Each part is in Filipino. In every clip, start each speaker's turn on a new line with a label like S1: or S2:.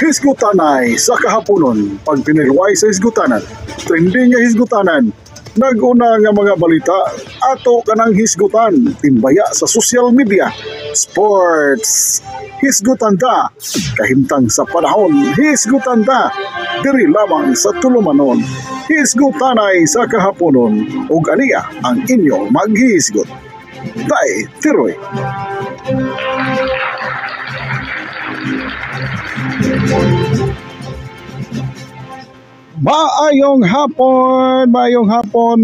S1: Hisgutanay sa kahaponon, pag pinilway sa hisgutanan, trending nga hisgutanan, nag-una nga mga balita, ato kanang hisgutan, timbaya sa social media, sports, hisgutan ta, kahimtang sa panahon, hisgutan ta, diri lamang sa tulumanon, hisgutanay sa kahaponon, ug aniya ang inyo maghisgot. Tay, tiroy. Maayong hapon,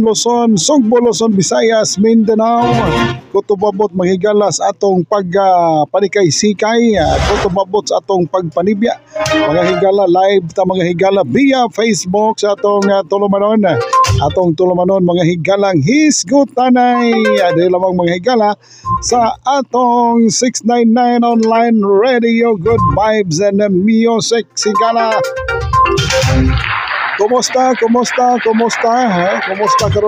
S1: Luzon, Sugbo, Luzon, Visayas, Mindanao. Kutubabot maghigalas atong panikay-sikay, kutubabot sa atong pagpanibya. Mga higala live ta mga higala via Facebook sa atong tulumanon. Atong tulumanon mga higalang hisgutanay. Dili lamang mga higala sa atong 699 online radio, good vibes and music higala. Kumusta karon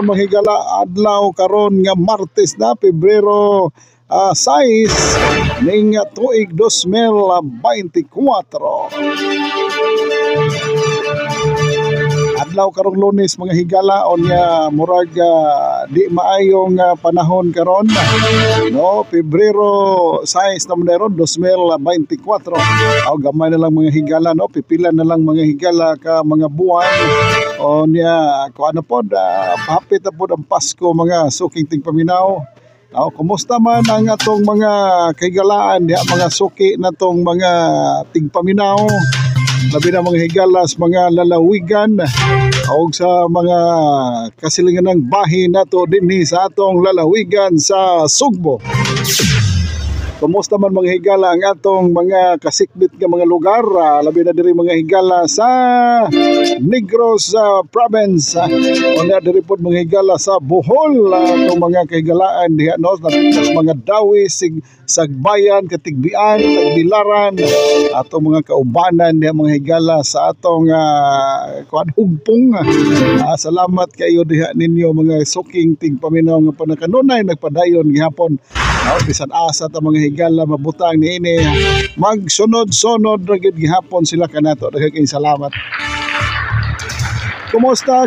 S1: mga higala? Adlaw karon nga Martes na Pebrero 6 ning tuig 2024. Adlaw karong Lunes mga higala onya murag di maayong panahon karon, no? Pebrero 6 na meron 2024. Aw gamay na lang mga higala, no? Pipila na lang mga higala ka mga buwan onya kuan na pod hapit na pod ang Pasko mga suking tingpaminaw. Kumusta man ang atong mga kahigalaan diha mga suki na tong mga tingpaminaw, labi na mga higalas, mga lalawigan o sa mga kasilingan ng bahin nato dinhi sa atong lalawigan sa Sugbo. Kumusta man mga higala ang atong mga kasikbit nga mga lugar, labi na diri mga higala sa Negros province, o na diri pod mga higala sa Bohol, atong mga kahigalaan diha, no? Mga dawi, Sagbayan, Katigbian, Tagbilaran, atong mga kaubanan diha mga higala sa atong hugpong. Salamat kayo diha ninyo mga suking tingpaminaw nga panakanunay nagpadayon gihapon. Bisan asa ta mga higala mabutang niini magsunod-sunod ra gid gihapon sila kanato. Daghang salamat. Kumusta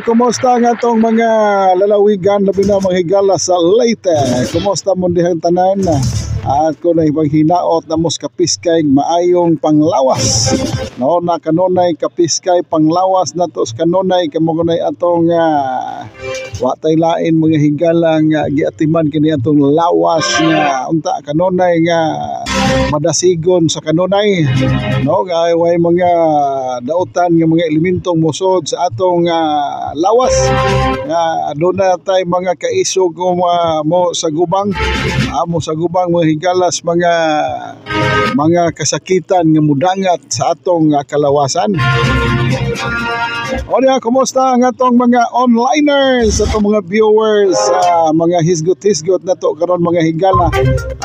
S1: nga tong mga lalawigan labi na mga higala sa Leyte? Kumusta mo dihang tanan? At kung na ibang hinaot na mos kapiskay maayong panglawas, no, na kanunay kapiskay panglawas na tos kanunay kamunay atong watay lain mga higalang giatiman kini atong lawas nga unta kanunay nga madasigon sa kanunay, no? Way mga dautan nga mga elementong musod sa atong lawas nga aduna tay mga kaisog mo sa gubang mga higalas, mga kasakitan nga mudangat sa atong kalawasan. O niya, kumusta ang atong mga onliners, atong mga viewers, mga hisgot-hisgot na to karon mga higala.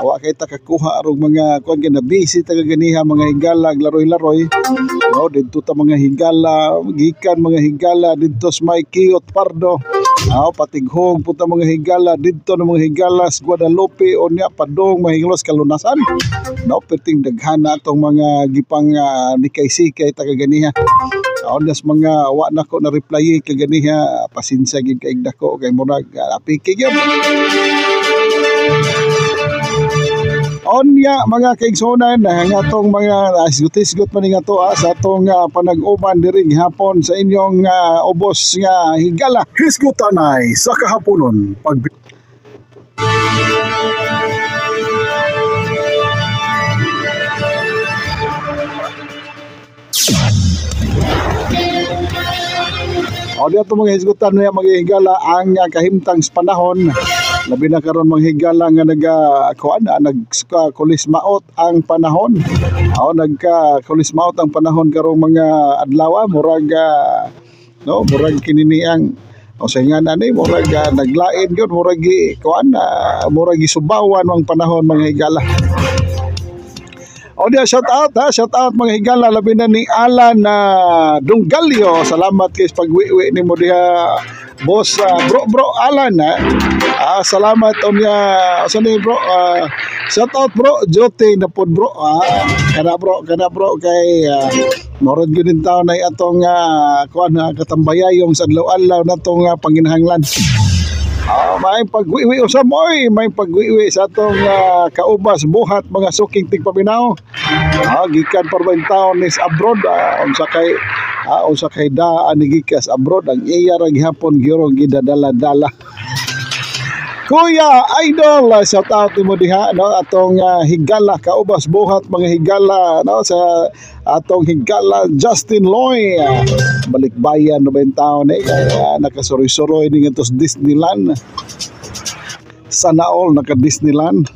S1: Awa kay takakuha arog mga kuan na busy taga ganiha mga higala laroy-laroy. No, didto ta mga higala, gikan mga higala didto sa may Kiyot Pardo. Patighog puta mga higala didto ng mga higalas Guadalupe o niya padong mahinglos kalunasan. No, perting daghana atong mga gipang nikay-sikay taga ganiha. Ondas mga wa na ko na reply kay ganiha, pasensya gid kay dako kay murag apiki gyud. Onya mga kaigsunan nga atong mga hisgot-hisgot man nga to sa atong panag-uban diri gihapon sa inyong ubos nga higala. Hisgutanay sa kahaponon pag diato mga hisgutan na mga higala ang kahimtang sa panahon. Labi na karon mga higala nga nagkulismaot ang panahon. Nagkulismaot ang panahon karong mga adlaw, murag no, murag kininiang o sa nga nani murag naglain gyud, murag murag gisubawan ang panahon mga higala. O diya, shout out mga higala, labi na ni Alan Dunggalio. Salamat kay pagwiwi ni mo diha boss bro Alan salamat unya sa ni bro shout out bro Jote na pod bro kana bro kay morod gyud din taon ay atong kuan katambayayong sa adlaw-adlaw natong panginahanglan. May pagwiwi usab moy, may pagwiwi sa atong kaubas buhat mga suking tigpaminaw. Gikan parbain taon is abroad unsa kay daan ni gikas abroad ang iya ra gihapon gyurong gidadala-dala. Kuya Idol, shout out mo diha no atong higala kaubas buhat mga higala no sa atong higala Justin Loy balikbayan 90 taon kaya nakasoroy-soroy ning atos Disneyland. Sana all naka Disneyland.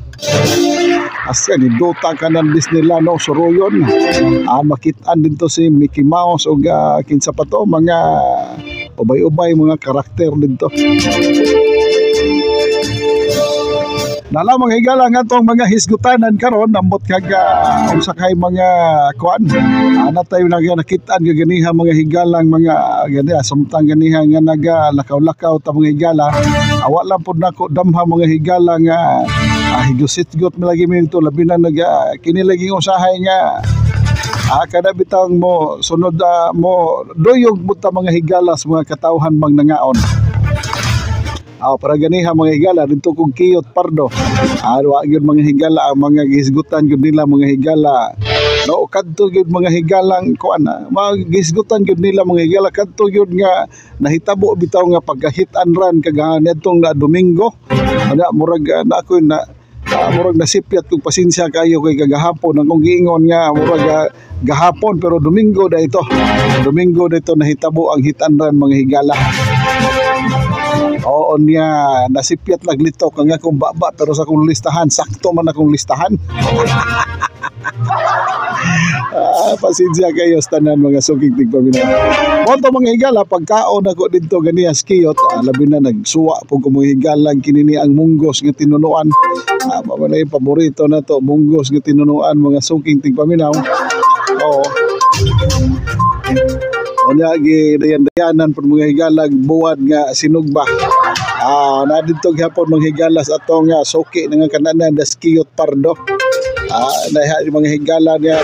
S1: Asa ni dota ka ng Disneyland no soroyon. Makitaan din to si Mickey Mouse o kinsa pa to mga ubay-ubay mga karakter dito. Nala mga higala nga itong mga hisgutanan karon nambot kag unsa kay mga kuan natay nakitaan nga ganiha mga higalang mga gani samtang ganiha nga nagalakaw-lakaw ta mga higala awa lang pud nako damha mga higala nga higusit-gut lagi minto labi na kini lagi usahay nga kada bitang mo sunod mo doyog buta mga higala sa mga katawhan bang nangaon. Para ganiha mga higala dito kong Kiyot Pardo. Wa gyud mga higala ang mga gisgutan gyud nila mga higala. No kadto gyud mga higalang kuan mga gisgutan gyud nila mga higala kadto gyud nga nahitabo bitaw nga pagka-hit and run kagahan etong Domingo. Murag na ako murag nasipyat kog pasensya kayo kay kagahapon ang kong giingon nga murag gahapon pero Domingo dito nahitabo ang hit and run mga higala. Oo niya nasipyat naglito kang akong baba pero sa akong listahan sakto man akong listahan. Pasensya kayo sa tanan mga suking tigpaminaw. Moto mga higala pagkaon ako dito ganiya Kiyot labi na nagsuwa po ko mga higalang kinini ang munggos nga tinunuan. Mabalay paborito na to munggos nga tinunuan mga suking tigpaminaw. Oo. Unya gidayan-dayanan pud mga higalag buwad nga sinugba. Na dito gyapon mga higala sa atong suki nga kananan das Kiyot Pardo. Naha mga higala niya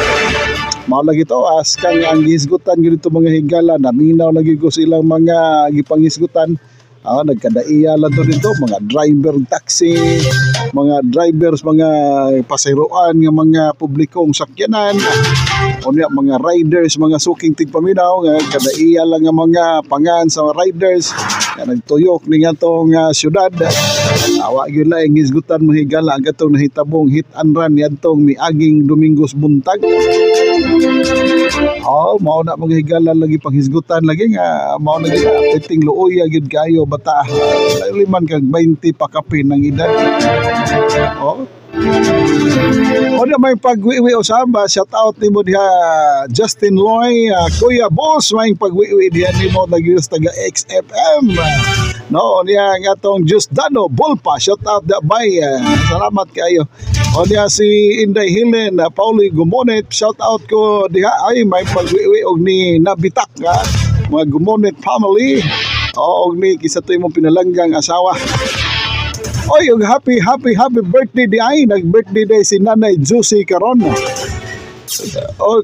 S1: mao lagi to kang ang gisgutan gyud dito mga higala naminaw lagi ko silang mga gipangisgutan. Nagkadaiya lang to dito mga driver taxi, mga drivers, mga paseroan nga mga publikong sakyanan, unya mga riders, mga suking tigpaminaw nga kadaiya lang nga mga pangan sa riders nga nagtuyok ning atong syudad. Awa gyud laing gisgutan mo higala ang katong nahitabong hit and run niadtong miaging Domingos buntag. Mao na mga higala lagi panghisgutan lagi nga mao na gid apeting luoy gyud kayo bata liman kag 20 pa kapin ng edad. Na may pagwiwi usaba shout out nimo diha Justin Loy Kuya Boss may pagwiwi diha nimo lagi sa taga XFM no niya nga tong Just Dano Bulpa shout out da bay salamat kayo. Niya si Inday Helen Pauli Gumonet shout out ko diha ay may pagwiwi og ni Nabitak mga Gumonet family og ni kisa to imong pinalanggang asawa. Oy, yung happy birthday di ay nag-birthday day si Nanay Juicy karon.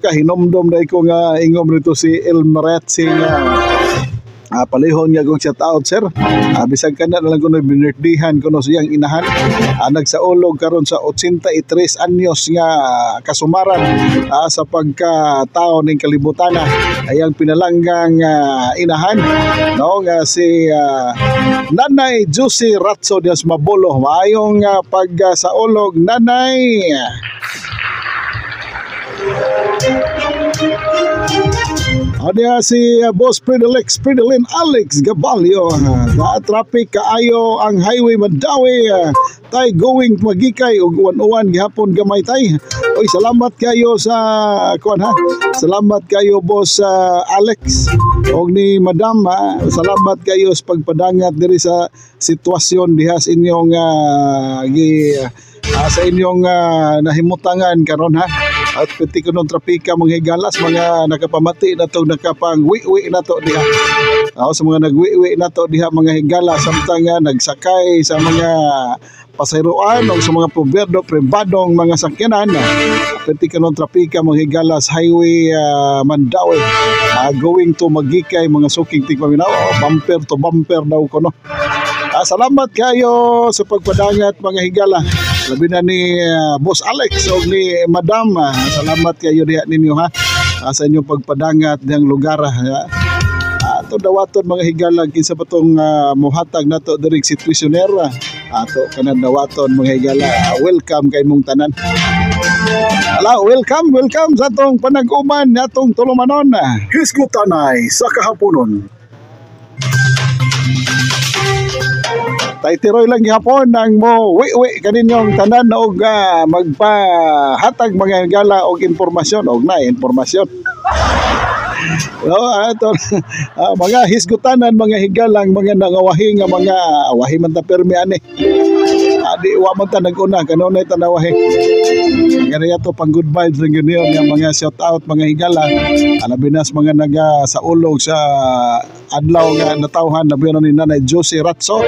S1: Kahinomdom dai ko nga ingom rito si Elmaret si palihon nga kong shout out sir. Bisag kana na lang kuno birthdayhan kuno siyang inahan. Nagsaulog karon sa 83 anyos nga kasumaran sa pagkatao ning kalibutan ayang pinalanggang inahan no nga si Nanay Juicy Ratso Dias Mabolo. Maayong pagsaulog nanay. Ada si Boss Predelin Alex Gabalio. Traffic kaayo ang highway Mandawi. Tay going magikay og uwan-uwan gihapon gamay tay. Oy salamat kayo sa kuan Salamat kayo Boss Alex og ni Madam salamat kayo sa pagpadangat diri sa sitwasyon diha sa inyong sa inyong nahimutangan karon ha. At piti ko nung trapika mga higalas, mga nakapamati na to, nakapang wi-wi na to diha. Sa mga nagwi-wi na to diha mga higalas, samtang nagsakay sa mga pasayroan o sa mga pribadong mga sakyanan. Piti ko nung trapika mga higalas, highway Mandaue, going to Magikay, mga suking tigpaminaw, bumper to bumper daw ko no. Salamat kayo sa pagpadangat mga higala. Labi na ni Boss Alex o ni Madam. Salamat kayo diha ninyo ha. Sa inyong pagpadangat diyang lugar ha. Ato dawaton mga higala kinsa patong mohatag nato diri sitwasyoner. Ato kanan dawaton mga higala. Welcome kay mong tanan. Welcome sa atong panag-uman natong tulumanon. Hisgutanay sa kahaponon. Taitiroy lang gihapon ang mo wi kaninyong tanan og magpahatag mga higala og impormasyon og informasyon. Ato mga hisgutanan mga higalang mga nangawahi nga mga awahi man ta permi ani. Di wa man ta nag-una kanunay ta nawahi. Ngani ato pang good vibes ring yun nga mga shout out mga higala. Alabinas mga naga sa ulog sa adlaw nga natawhan labi ni Nanay Josie Ratso.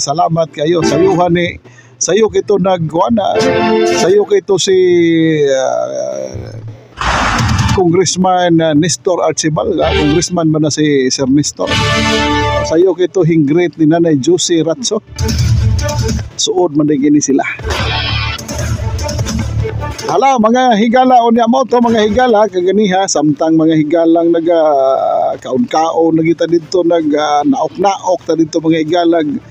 S1: Salamat kayo sayuhan ni sayo kito nagkuana. Sayo kito si Congressman Nestor Archibald, congressman man na si Sir Nestor. Sayo kito hinggrit ni Nanay Josie Ratso. Suod man din sila. Hala mga higala o niya mo to mga higala kaganiha samtang mga higalang naga kaon-kaon nagita dito naok-naok ta dito mga higalang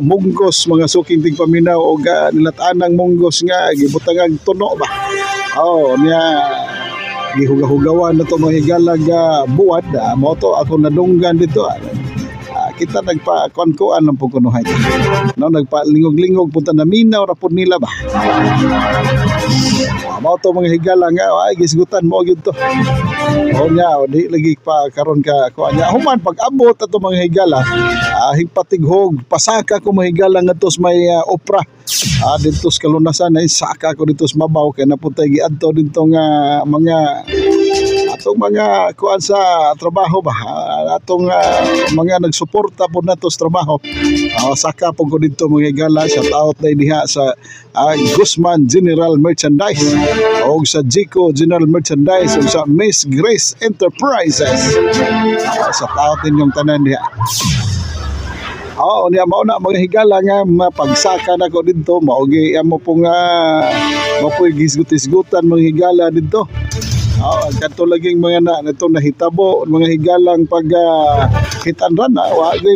S1: munggos mga suking tigpaminaw o nilatanang munggos nga gibutangang tuno ba. Niya gihugahugawan na to mga higalang buwad mo to ako nadunggan dito. Kita nagpa-kuan lang po kunuhay. Nagpa-lingog-lingog punta na minaw rapod nila ba. Mao to mga higala nga gisgutan mo gyud to. Di lagi pa karon ka kuan nya. Human pag-abot ato mga higala, higpatighog pasaka ko mga higala ngadto sa may opera. Dito sa kalunasan ay saka ko dito sa mabaw kay napuntay giadto dito nga mga atong mga kuan sa trabaho ba atong mga nagsuporta po nato sa trabaho. Saka po ko dito mga higala, shout out na diha sa Guzman General Merchandise o sa Jico General Merchandise o sa Miss Grace Enterprises. Shout out ninyong tanan diha. Niya mao na mga higala nga mapagsaka na ko dito maogi amo pong mapoy gisgut-isgutan mga higala dito. Kanto laging mga itong nahitabo mga higalang pag hitanran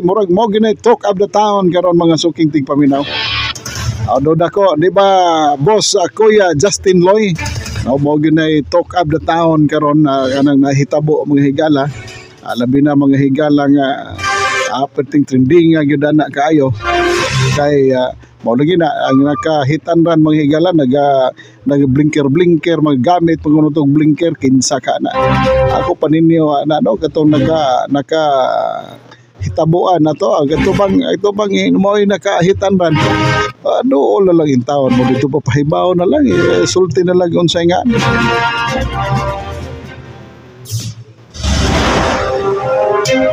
S1: murag mo ginay talk of the town karon mga suking tigpaminaw. Doda ko di ba boss Kuya Justin Loy mo ginay talk of the town karon kanang nahitabo mga higala. Labi na mga higalang perting trending nga gyud ana kaayo kay mao lagi na ang nakahitanran mga higala nag-blinker magamit pagkunutog blinker kinsa ka na. Ako paninyo katong naka hitabuan na to ito bang mo nakahitanran doon lang in taon mo dito papahibaw na lang sulti na lang unsay nga.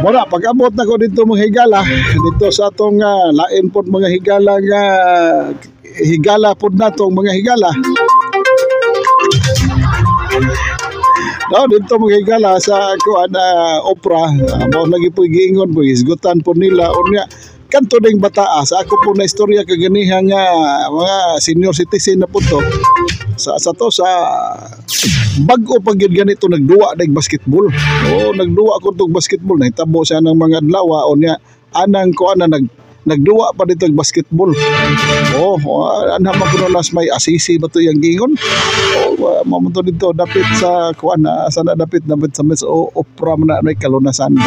S1: Mura, pag-abot na ko dito mga higala, dito sa atong lain po mga higala nga higala po na itong mga higala. Dito mga higala sa opera, mo lagi po giingon po, isgutan po nila, unya, kanto ding bataas. Ako po na istorya kaganiha nga mga senior citizen na po to. Sa bag-o pag ganito nagduwa ding basketball. Nagduwa ko tong basketball na hitabo siya ng mga adlaw o niya anang ko nagduwa pa dito ng basketball. Anha man kuno nas may asisi ba to yang gingon. Mamunto dito dapit sa kuan sana dapit sa mes opera man na may kalunasan.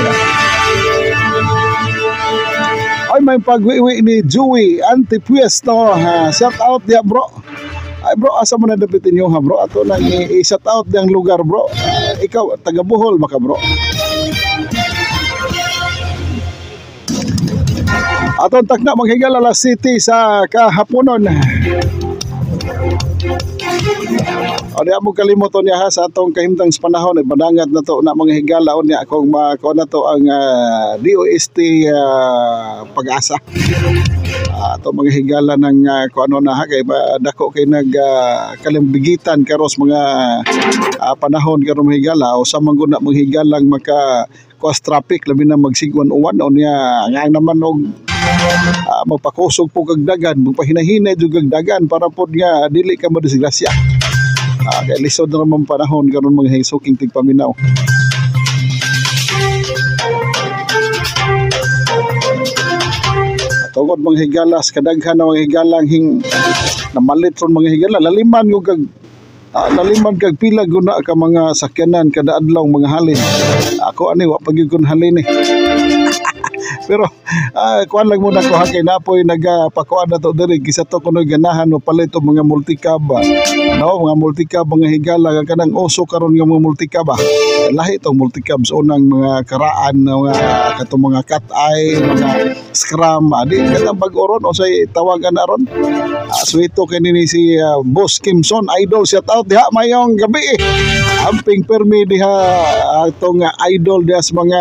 S1: Ay may pagwiwi ni Joey Antipuesto. Shout out dia bro. Ay bro, asa mo na dapitin nyo ha bro? Ato na i-shout out ng lugar bro. Ikaw, taga Bohol baka bro? Ato takna manghigala City sa kahaponon. O di mo kalimuton niya ha, sa atong kahimtang sa panahon ibadangat na to na mga higala niya kung makuha na to ang DOST Pag-asa. Ato mga higala ng kung ano na ha, kay dako kay nag kalimbigitan karos mga panahon karon mga higala o sa mga mga higalang maka cause traffic labi na magsigwan uwan o niya nga naman og magpakusog po kag dagan, magpahinahinay jud kag dagan para pod nga dili ka madisgrasya. Kaya lisod na naman panahon karon mga hisuking tigpaminaw. Tungod mga higalas kadaghan na mga higalang namalit ron mga higala laliman kag pila guna ka mga sakyanan kada adlaw mga halin. Ako ani wa pagyud kun halin eh. Pero kuan lang muna ko kay napoy nagapakuan na to diri kisa to kuno ganahan o palit og mga multicab. No, mga multicab mga higala kanang uso karon nga mga multicab. Lahi tong multicabs unang mga karaan mga katong mga cat eye, mga scrum, adi katang bag-oron o say tawagan aron. Suito kay ni si Boss Kimson idol, shout out diha mayong gabi. Amping permi diha atong idol diha sa mga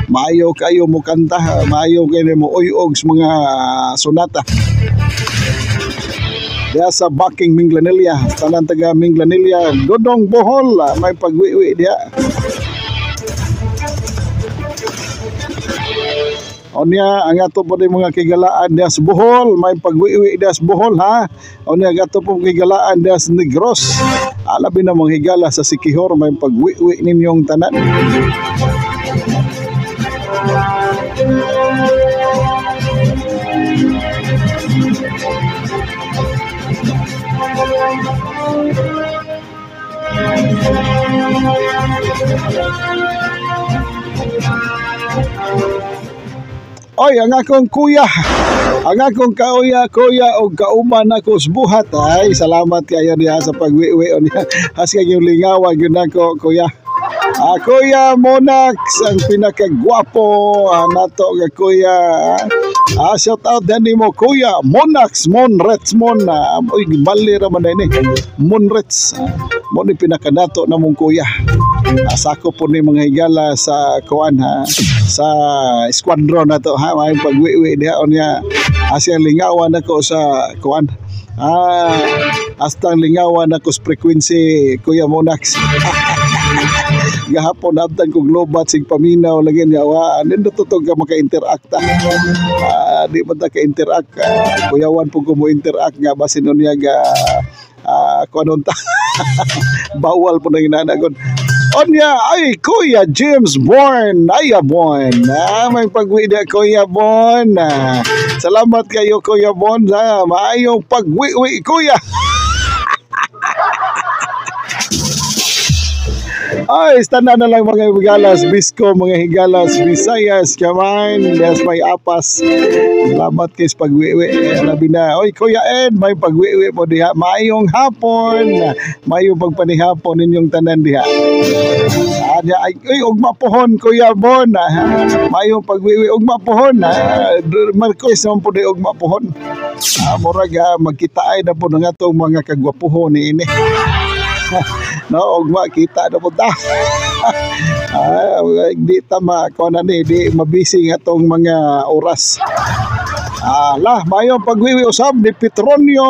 S1: maayo kayo mo kanta, maayo kayo mo uyog sa mga sonata. Diya sa Baking Minglanilla, tanan taga Minglanilla, Dodong Bohol, may pagwiwi diya. O niya, ang ato po din mga kigalaan diya sa Bohol, may pagwiwi diya sa Bohol ha. O niya, ang ato po kigalaan diya sa Negros. Alabi na mga higala sa Sikihor, may pagwiwi ninyong tanan. Oy, ang akong kuya, ang akong kuya o kauban ako sa buhat. Ay, salamat kayo niya sa pagwiwi o niya. Has kayong lingawan yun ako, kuya. Kuya Monax, ang pinakagwapo nato nga kuya. Shout out din mo kuya Monax, Monrets Mon. Uy, bali ra man ini. Monrets. Mo ni pinakadato na mong kuya. Sako po ni mga higala sa kuan ha, sa squadron na to ha, may pagwiwi diha o niya. Asyang lingawan ako sa kuan. Hastang lingawan ako sa frequency kuya Monax. Gahapon abtan kog lobat sig paminaw lagi niya wa nindot to ka maka-interact di man ta ka-interact kuyawan po ko mo interact nga basin niya ga kuanon ta bawal po na ginanagon onya ay kuya James Born ay Born may pagwiwi kuya Born salamat kayo kuya Born sa maayong pagwiwi kuya. Ay, standa na lang mga higalas, Bisco, mga higalas, Visayas, Kamain, yes, may apas. Salamat kayo sa pagwiwi. Labi na, oy, Kuya Ed, may pagwiwi po diha. Mayong hapon, mayong pagpanihapon ninyong tanan diha. Ay, ugma pohon, Kuya Bon. Mayong pagwiwi, ugma pohon. Marcos naman po di ugma pohon. Murag, magkitaay na po ng atong mga kagwapuhon ni ini. No, ugma kita na punta. Di tama ko na ni di mabisi nga tong mga oras. Mayong pagwiwi usab ni Petronio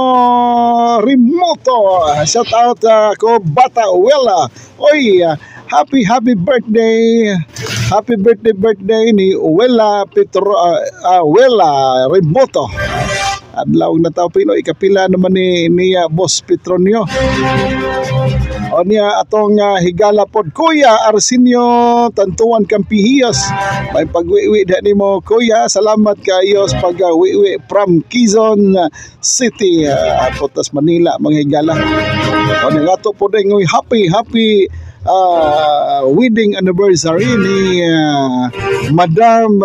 S1: Remoto. Shout out ko Bata Wela. Oy, happy birthday. Happy birthday ni Wela Wela Remoto. Adlaw na tao Pinoy kapila naman ni Boss Petronio. O niya atong higala pod Kuya Arsenio Tantuan Campihiyos. May pagwiwi da nimo Kuya. Salamat kayo sa pagwiwi from Quezon City, Potas Manila mga higala. O niya ato pod ng happy wedding anniversary ni Madam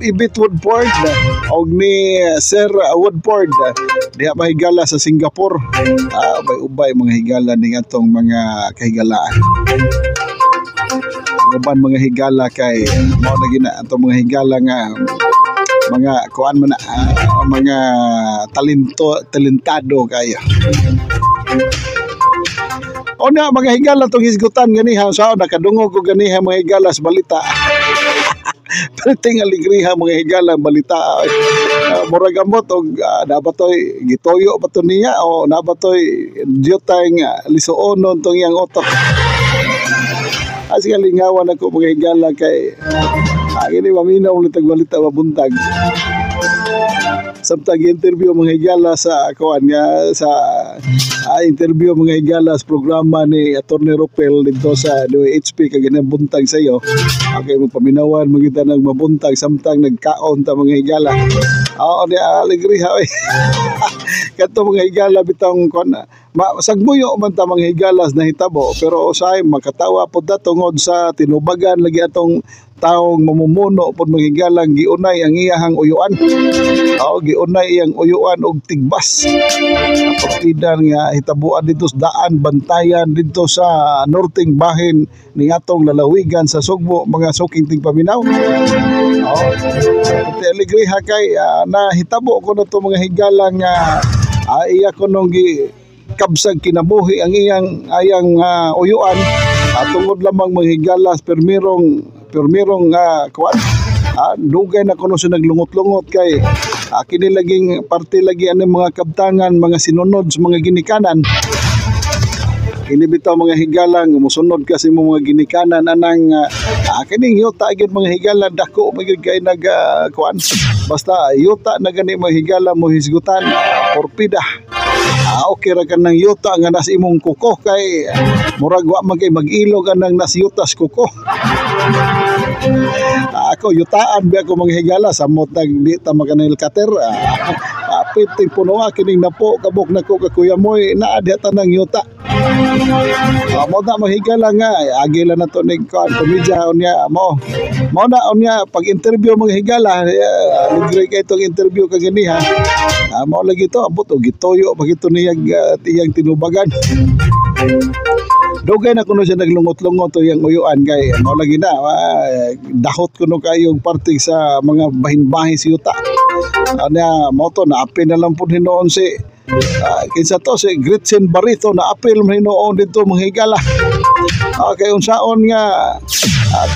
S1: Ibit Woodford og ni Sir Woodford diha mahigala sa Singapore. May ubay mga higala ning atong mga kahigalaan. Uban mga higala kay mao na gina atong mga higala nga mga kuan man na, mga talentado kayo. O na mga higala tong hisgutan ganiha sao nakadungog ko ganiha mga higala sa balita. Perting aligriha mga higala balita. Murag amot og nabatoy gitoyo pa to niya o nabatoy diyotay nga lisuonon tong iyang utok. Asig lingawan ako mga higala kay ini maminaw ulit ang balita mabuntag. Samtang interview mga higala sa kuan nga sa interview mga higala sa programa ni Attorney Ropel dito sa HP kag buntag sa iyo. Okay mo paminawan magita nang mabuntag samtang nagkaon ta mga higala. Di alegriha oy. Kadto mga higala bitong kon sagmuyo man ta mga higalas na hitabo pero usay makatawa pud tungod sa tinubagan lagi atong taong mamumuno pud mga higalang giunay ang iyahang uyuan. Giunay iyang uyuan og tigbas. Pagtidan nga hitabuan dito sa daan bantayan dito sa norteng bahin ni atong lalawigan sa Sugbo mga suking tingpaminaw. Pati alegriha kay nahitabo ko na to mga higalang iya ko nung kabsag kinabuhi ang ayang uyuan tungod lamang mga higalas permirong kuan dugay na kuno sa naglungot-lungot kay kini laging parte lagi ani mga kabtangan mga sinunod sa mga ginikanan. Ini bitaw mga higalang musunod kasi mo mga ginikanan anang kining yuta gyud mga higalang dako magid kay nag kuan basta yuta na gani mga higala mo hisgutan porpida. Okay ra kanang yuta nga nas imong kuko kay murag wa magay mag-ilog anang nas yutas kuko. Ako yutaan bi ako mga higala samot nag di ta makanil kater. Piting puno kining napo kabok nako ka kuya moy naa di tanang yuta. Mo na mahigala nga agila na to ning komedya unya mo na unya pag interview mga higala ligre kay tong interview kag ganiha mo lagi to abot og gitoyo pagito niyang tiyang tinubagan. Dugay na kuno siya naglungot-lungot to yang uyuan kay mo lagi na dahot kuno kayong parte sa mga bahin-bahin si yuta. Ana mo to na apil na lang pud hinoon si kinsa to si Gretchen Barreto na apil man hinoon dito mga higala. Okay unsaon nga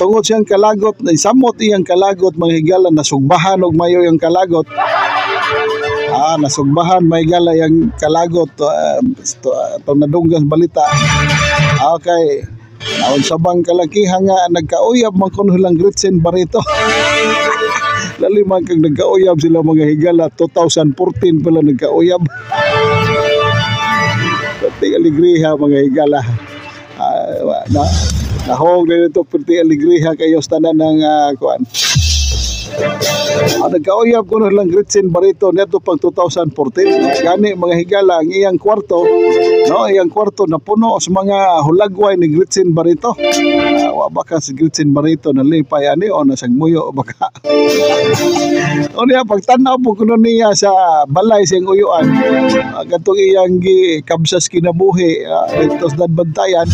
S1: tungod siyang kalagot samot iyang kalagot mga higala nasugbahan og mayo yung kalagot. Nasugbahan may higala yang kalagot itong nadunggas balita. Okay naon sabang kalakihan nga nagkauyab man kuno lang Gretchen Barreto. Lalimang kang nagkauyab sila mga higala 2014 pala nagkauyab. Pati alegriha mga higala. Nahog na ito pati alegriha kayo sa tanan ng kuan. Nagkauyab ko lang Gretchen Barreto neto pang 2014. Gani mga higala ang iyang kwarto, no, iyang kwarto na puno sa mga hulagway ni Gretchen Barreto. Wa baka si Gretchen Barreto na lipay ani o nasagmuyo baka. O niya pagtanaw po kuno niya sa balay siyang uyuan. Kadtong iyang kabsas kinabuhi dito sa bantayan.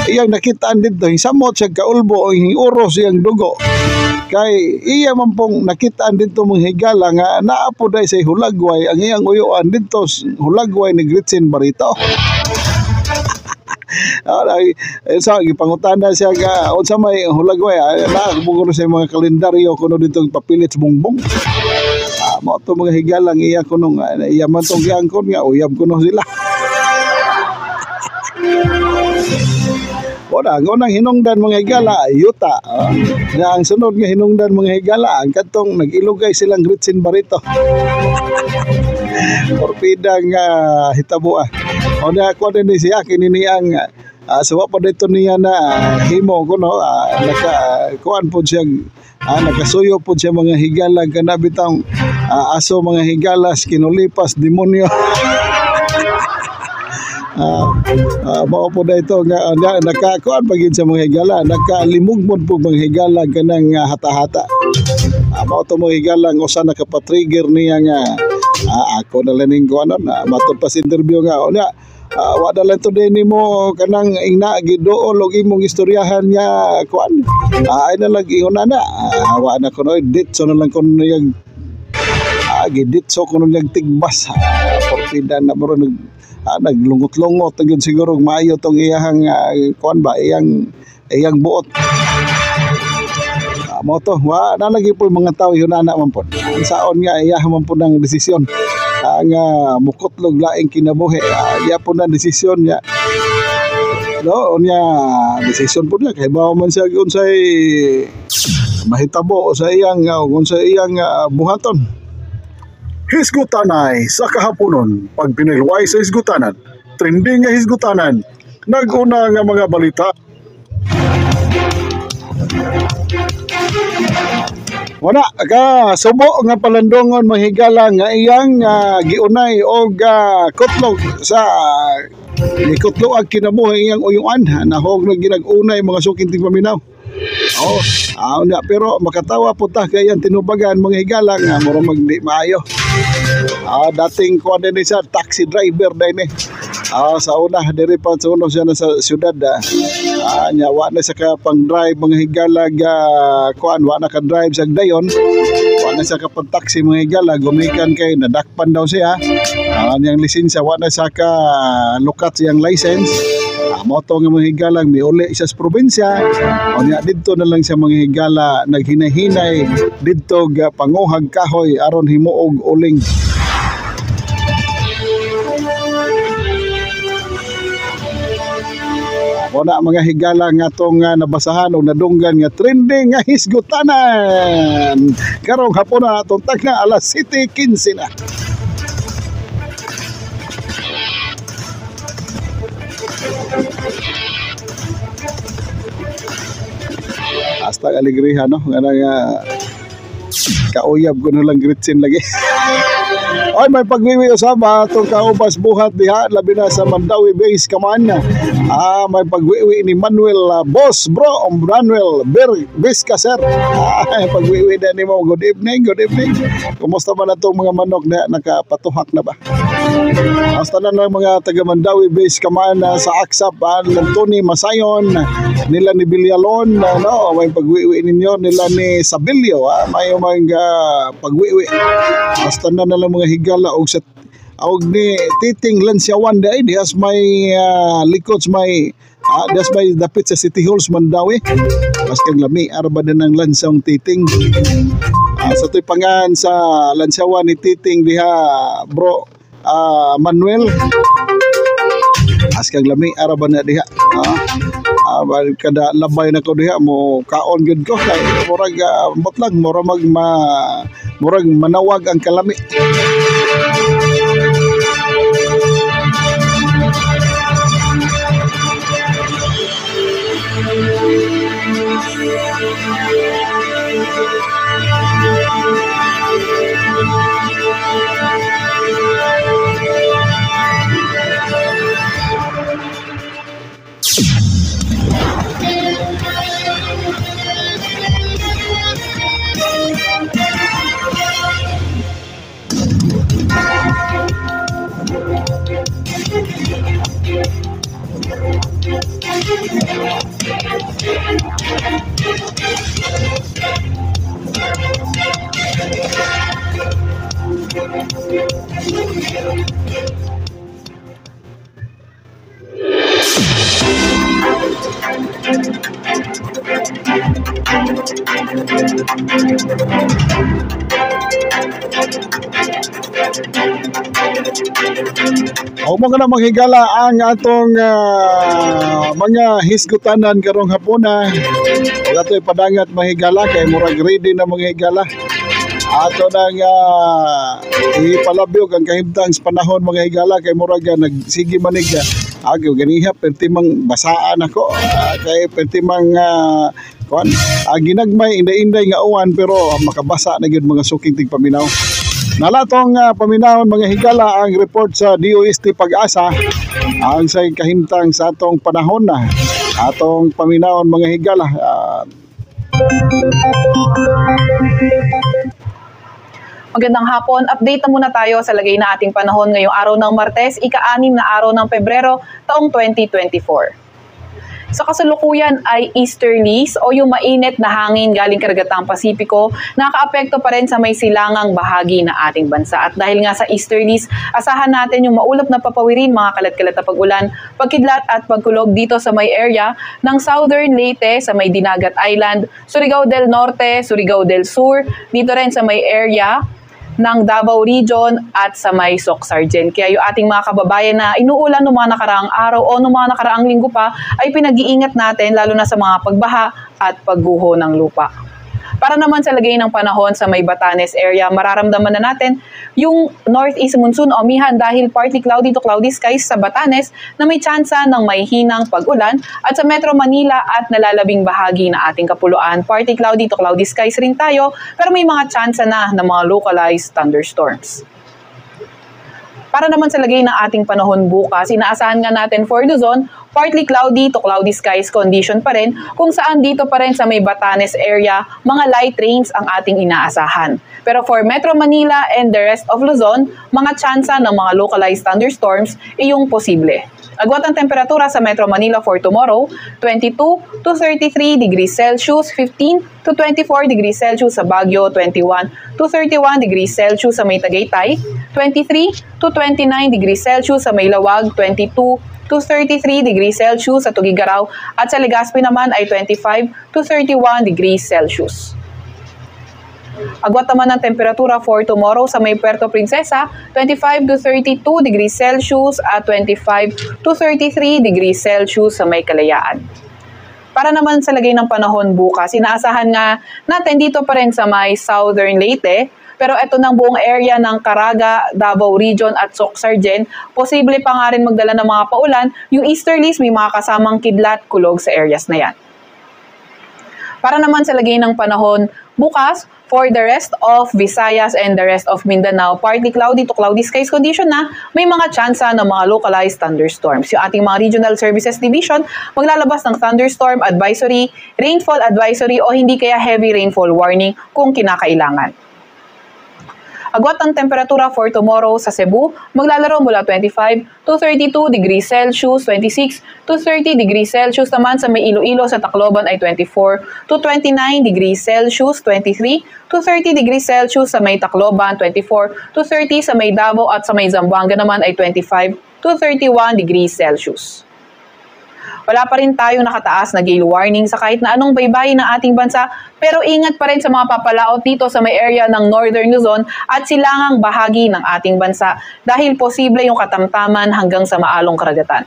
S1: Iyang nakitaan dito samot siya kaulbo ang uros iyang dugo kay iya man pong nakitaan dito mga higala nga naa po dai sa hulagway ang iyang uyuan dito hulagway ni Gretchen Barreto. Sa gipangutana siya nga unsa may hulagway bugo sa mga kalendaryo kuno dito papilit sa bongbong. Mo to mga higala ang iya kuno iya man tong giangkon nga uyab kuno sila. Wala, ang unang hinungdan mga higala, yuta. Na ang sunod nga hinungdan mga higala, ang katong nag-ilugay silang Gretchen Barreto. Porpidang hitabuan. O na ako din siya, kininiang sawa pa dito niya na himo ko, no? Nakakuan po siya, nakasuyo po siya mga higala, kanabitang aso mga higalas, kinulipas, demonyo. Mao po na ito nga nakakuan pagin sa mga higala nakalimugmod po mga higala kanang hata-hata. Mao to mga higala usa nakapatrigger niya nga ako na laning ko ano na matod pa sa interview nga unya wala lang to din mo kanang ina gidool og imong istoryahan niya kuan. Ay na lang ingon na wa na kuno ditso na lang kuno yang giditso kuno yang tigbas. Porpida na bro naglungot-lungot gyud siguro maayo tong iyang kuan ba iyang buot. Mo to wa na lagi po mga tao yun ana man po. Saon nga iya man po ng desisyon ang mukotlog laing kinabuhi iya po na desisyon niya no unya desisyon po niya kay bawo man siya unsay mahitabo sa iyang buhaton. Hisgutanay sa kahaponon pag pinilway sa hisgutanan trending nga hisgutanan naguna nga mga balita. Wala ka subo nga palandongon mahigala nga iyang giunay og kutlog sa gikutlo ang kinabuhi iyang uyuan nahog na ginag-unay mga suking tigpaminaw. Pero makatawa po ta kay ang tinubagan mga higala nga mura magdi maayo. Dating kuan din siya taxi driver din sa una diri pa sa uno siya na sa syudad nya wa na sa ka pang drive mga higala kuan wa na ka drive sa dayon wa na sa ka pang taxi mga higala gumikan kay nadakpan daw siya yang lisensya wa na sa ka lukat siyang license. Moto nga mga higala miuli sa probinsya unya didto na lang sa mga higala naghinahinay didto panguhag kahoy aron himuog uling. Wala mga higala nga tong nabasahan o nadunggan nga trending nga hisgutanan. Karong hapon na atong tagna alas 7:15 na. Hasta alegriha no nga kauyab ko na lang gritsin lagi. Oy may pagwiwi usaba atong kaubas buhat diha labi na sa Mandawi Base Kaman. May pagwiwi ni Manuel Boss Bro Manuel Biska sir. Pagwiwi na ni mo good evening. Kumusta man atong mga manok na nakapatuhak na ba? Hasta na lang mga taga Mandawi Base Kaman sa Aksap Tony Masayon nila ni Bilyalon no may pagwiwi ninyo nila ni Sabilio may mga pagwiwi. Hasta na lang mga higala og sa ni Titing Lansyawan day dihas may likods may dihas may dapit sa City Halls Mandawi mas kang lami arba din ng lansang Titing sa to'y pangan sa Lansyawan ni Titing diha bro Manuel as kang lami arba na diha kada labay na ko diha mo kaon gud ko kay murag botlag murag manawag ang kalami. O mga na maghigala ang atong mga hisgutanan karong hapuna. O ato'y padangat mahigala kay murag ready na mga higala. Ato nang ipalabyog ang kahimtang sa panahon mga higala kay murag nagsige manig agaw ganiha pertimang basaan ako kay pertimang kuan ginagmay inday-inday nga uwan pero makabasa na gyud mga suking tigpaminaw. Nalatong paminahon mga higala ang report sa DOST Pag-asa ang sa kahimtang sa atong panahon na atong paminahon mga higala.
S2: Magandang hapon, update na muna tayo sa lagay na ating panahon ngayong araw ng Martes, ika-6 na araw ng Pebrero, taong 2024. Sa kasalukuyan ay easterlies o yung mainit na hangin galing karagatang Pasipiko, nakakaapekto pa rin sa may silangang bahagi ng ating bansa. At dahil nga sa easterlies, asahan natin yung maulap na papawirin, mga kalat-kalat na pag-ulan, pagkidlat at pagkulog dito sa may area ng Southern Leyte, sa may Dinagat Island, Surigao del Norte, Surigao del Sur, dito rin sa may area ng Davao Region at sa may Soc-Sargen. Kaya yung ating mga kababayan na inuulan ng mga nakaraang araw o ng mga nakaraang linggo pa ay pinag-iingat natin lalo na sa mga pagbaha at pagguho ng lupa. Para naman sa lagay ng panahon sa may Batanes area, mararamdaman na natin yung northeast monsoon o mihan dahil partly cloudy to cloudy skies sa Batanes na may tsansa ng may hinang pag-ulan at sa Metro Manila at nalalabing bahagi na ating Kapuluan, partly cloudy to cloudy skies rin tayo pero may mga tsansa na ng mga localized thunderstorms. Para naman sa lagay ng ating panahon bukas, inaasahan nga natin for Luzon, partly cloudy to cloudy skies condition pa rin, kung saan dito pa rin sa may Batanes area, mga light rains ang ating inaasahan. Pero for Metro Manila and the rest of Luzon, mga tsansa ng mga localized thunderstorms ay yung posible. Agwat ang temperatura sa Metro Manila for tomorrow, 22 to 33 degrees Celsius, 15 to 24 degrees Celsius sa Baguio, 21 to 31 degrees Celsius sa may Tagaytay, 23 to 29 degrees Celsius sa may Lawag, 22 to 33 degrees Celsius sa Tugigaraw at sa Legazpi naman ay 25 to 31 degrees Celsius. Agwat naman ng temperatura for tomorrow sa may Puerto Princesa, 25 to 32 degrees Celsius at 25 to 33 degrees Celsius sa may Kalayaan. Para naman sa lagay ng panahon bukas, inaasahan nga natin dito pa rin sa may Southern Leyte, pero ito ng buong area ng Caraga, Davao Region at Soc-Sargen, posible pa nga rin magdala ng mga paulan, yung easterlies may mga kasamang kidlat, kulog sa areas na yan. Para naman sa lagay ng panahon bukas, for the rest of Visayas and the rest of Mindanao, partly cloudy to cloudy skies condition na may mga tsansa ng mga localized thunderstorms. Yung ating mga Regional Services Division maglalabas ng thunderstorm advisory, rainfall advisory o hindi kaya heavy rainfall warning kung kinakailangan. Agwat ang temperatura for tomorrow sa Cebu, maglalaro mula 25 to 32 degrees Celsius, 26 to 30 degrees Celsius naman sa may Iloilo sa Tacloban ay 24 to 29 degrees Celsius, 23 to 30 degrees Celsius sa may Tacloban, 24 to 30 sa may Davao at sa may Zamboanga naman ay 25 to 31 degrees Celsius. Wala pa rin tayong nakataas na gale warning sa kahit na anong baybayin ng ating bansa, pero ingat pa rin sa mga papalaot dito sa may area ng Northern Luzon at silangang bahagi ng ating bansa dahil posible yung katamtaman hanggang sa maalong karagatan.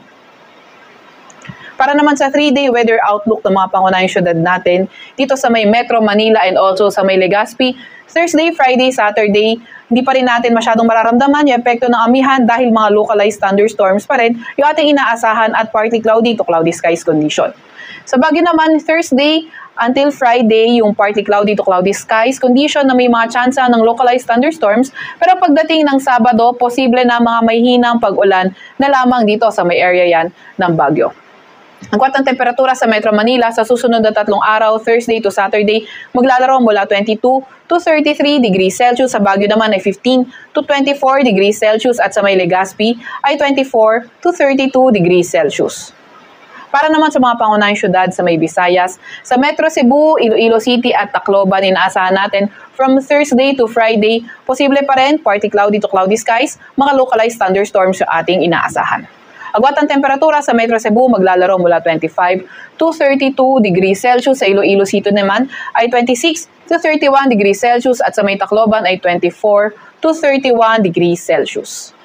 S2: Para naman sa 3-day weather outlook ng mga pangunahing syudad natin, dito sa may Metro Manila and also sa may Legazpi, Thursday, Friday, Saturday, hindi pa rin natin masyadong mararamdaman yung epekto ng amihan dahil mga localized thunderstorms pa rin yung ating inaasahan at partly cloudy to cloudy skies condition. Sa Baguio naman, Thursday until Friday, yung partly cloudy to cloudy skies condition na may mga tsansa ng localized thunderstorms, pero pagdating ng Sabado, posible na mga may hinang pag-ulan na lamang dito sa may area yan ng Baguio. Ang kwat ng temperatura sa Metro Manila sa susunod na 3 araw, Thursday to Saturday, maglalaro mula 22 to 33 degrees Celsius. Sa Baguio naman ay 15 to 24 degrees Celsius at sa may Legazpi ay 24 to 32 degrees Celsius. Para naman sa mga pangunahing syudad sa may Visayas, sa Metro Cebu, Iloilo City at Tacloban, inaasahan natin from Thursday to Friday, posible pa rin partly cloudy to cloudy skies, mga localized thunderstorms yung ating inaasahan. Agwat ang temperatura sa Metro Cebu maglalaro mula 25 to 32 degrees Celsius. Sa Iloilo City naman ay 26 to 31 degrees Celsius at sa may Tacloban ay 24 to 31 degrees Celsius.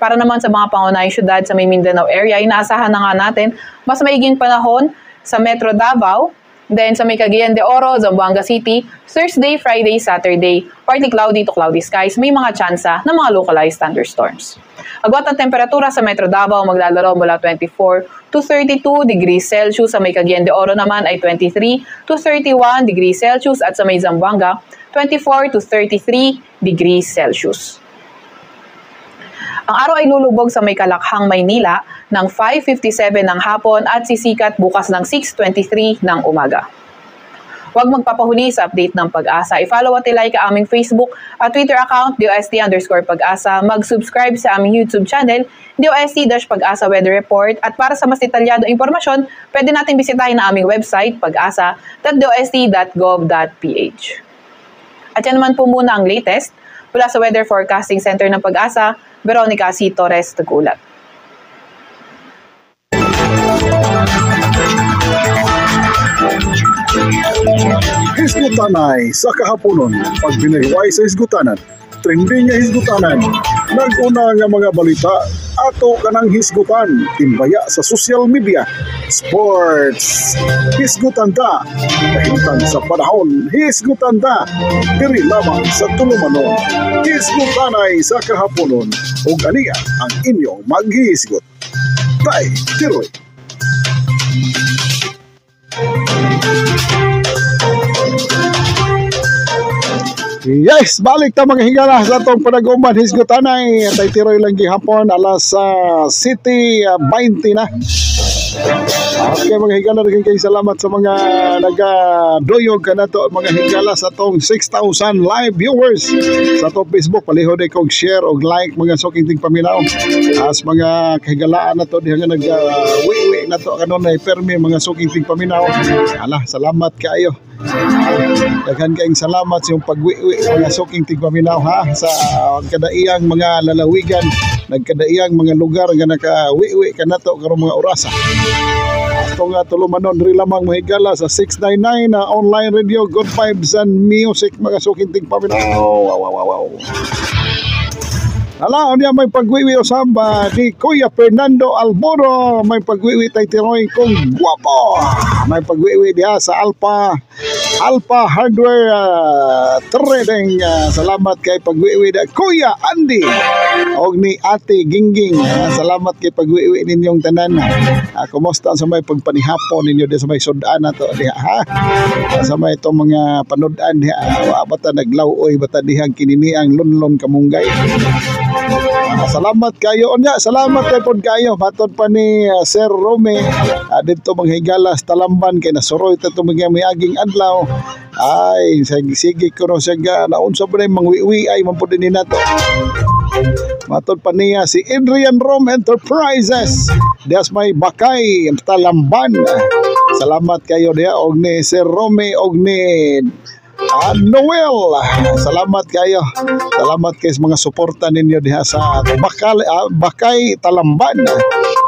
S2: Para naman sa mga pangunahing syudad sa may Mindanao area, inaasahan na nga natin mas maiging panahon sa Metro Davao, then sa may Cagayan de Oro, Zamboanga City, Thursday, Friday, Saturday, partly cloudy to cloudy skies, may mga tsansa ng mga localized thunderstorms. Agwat ang temperatura sa Metro Davao maglalaro mula 24 to 32 degrees Celsius. Sa may Cagayan de Oro naman ay 23 to 31 degrees Celsius at sa may Zamboanga, 24 to 33 degrees Celsius. Ang araw ay lulubog sa may Kalakhang, Maynila ng 5:57 ng hapon at sisikat bukas ng 6:23 ng umaga. Huwag magpapahuli sa update ng Pag-asa. I-follow at i-like ang aming Facebook at Twitter account, DOST_Pag-asa. Mag-subscribe sa aming YouTube channel, DOST-Pag-asa Weather Report. At para sa mas detalyadong impormasyon, pwede natin bisitahin ang aming website, pag-asa.dost.gov.ph. At yan naman po muna ang latest mula sa Weather Forecasting Center ng Pag-asa, Veronica C. Torres, Tagulat.
S1: Hisgutanay sa kahaponon. Pag binahiway sa hisgutanan, trending nga hisgutanan. Nag-una nga mga balita, ato kanang hisgutan. Timbaya sa social media. Sports. Hisgutan ta. Kahintang sa panahon, hisgutan ta. Diri lamang sa tulumanon. Hisgutanay sa kahaponon. Ug aniya ang inyong maghisgot. Tay, tiroy. Yes, balik ta mga higala sa itong panag-uman hisgutanay. Tay tiroy lang gihapon alas 7:20 na. Okay mga higala, naging kayo salamat sa mga nag-doyog ka na to mga higala sa itong 6,000 live viewers sa itong Facebook. Palihod ay kong share o like mga suking ting paminaw as mga kahigalaan na to diha nga nag-wiwi na to kanon ay permi mga suking ting paminaw. Ala, salamat kayo. Daghan kayong salamat sa iyong pagwiwi mga suking tigpaminaw ha sa kadaiyang mga lalawigan, nagkadaiyang mga lugar nga nakawiwi ka na to karong mga orasa. Ito nga tulumanon ri lamang mahigala sa 699 na online radio, good vibes and music mga suking tigpaminaw. Wow. Ala, niya may pagwiwi o samba ni Kuya Fernando Alboro. May pagwiwi tay tiroy kong guwapo. May pagwiwi diha sa Alpha Hardware Trading. Salamat kay pagwiwi da Kuya Andy og ni Ate Gingging. Salamat kay pagwiwi ninyong tanan. Kumusta sa may pagpanihapon ninyo di sa may sudan na to diha ha? Sa may itong mga panodan diha. Bata naglawoy, bata dihang kininiang lunlon kamunggay. Salamat kayo onya, salamat kay pod kayo matod pa ni Sir Rome dito manghigala sa Talamban kay nasuroy ta tumigay-aging adlaw. Ay sige ko no siya naunsa ba nay mangwiwi ay man pud ni nato. Matod pa niya si Adrian Rome Enterprises dias may Bakay Talamban. Salamat kayo diha og ni Sir Rome og ni Noel, salamat kayo. Salamat kayo sa mga suporta ninyo diha sa Bakay Talamban,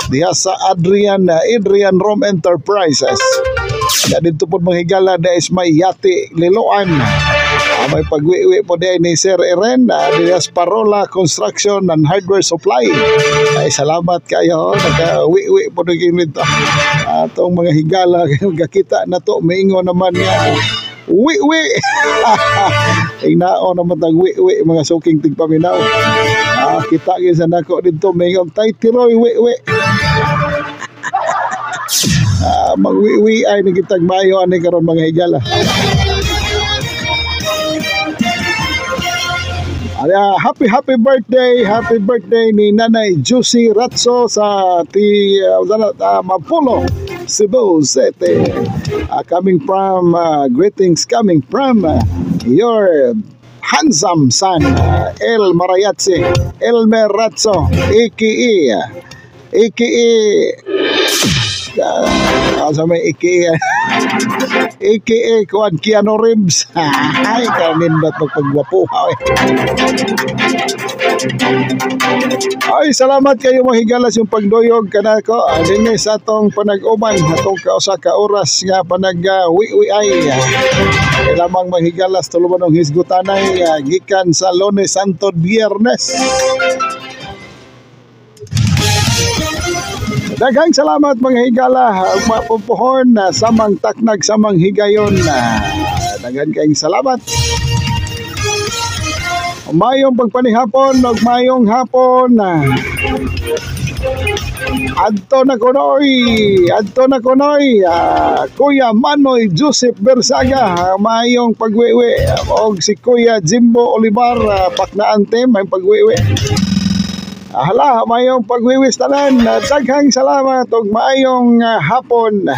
S1: diha sa Adrian Rome Enterprises. Dito po mga higala da is may Yati Liloan. May pagwiwi po diha ni Sir Eren diha sa Parola Construction and Hardware Supply. Ay salamat kayo. Nagwiwi po dito. Atong mga higala gakita na to maingon naman niya. Wiwi. Inao naman tag wiwi mga suking tigpaminaw. Kita gyud sa nako dito mayong tay tiroy wiwi. Magwiwi ay nagitag mayo ani karon mga higala. Happy birthday ni Nanay Juicy Ratso sa Mapulo, Cebu City. Greetings coming from your handsome son, Elmer Ratso, aka sa may aka Kuan Keanu Reeves. Ay kanin ba't magpagwapuha ay salamat kayo mga higalas yung pagdoyog kanako dinhi sa atong panag-uman atong kausa ka oras nga panag-wiwi ay lamang mga higalas tulumanong hisgutanay gikan sa Lunes Santo Biyernes. Daghang salamat mga higala ug mapupuhon samang taknag samang higayon. Daghang kayong salamat. Mayong pagpanihapon ug mayong hapon. Adto na kunoy Kuya Manoy Joseph Bersaga mayong pagwiwi og si Kuya Jimbo Olivar Paknaante may pagwiwi. Hala, mayong pagwiwis tanan. Daghang salamat ug maayong hapon.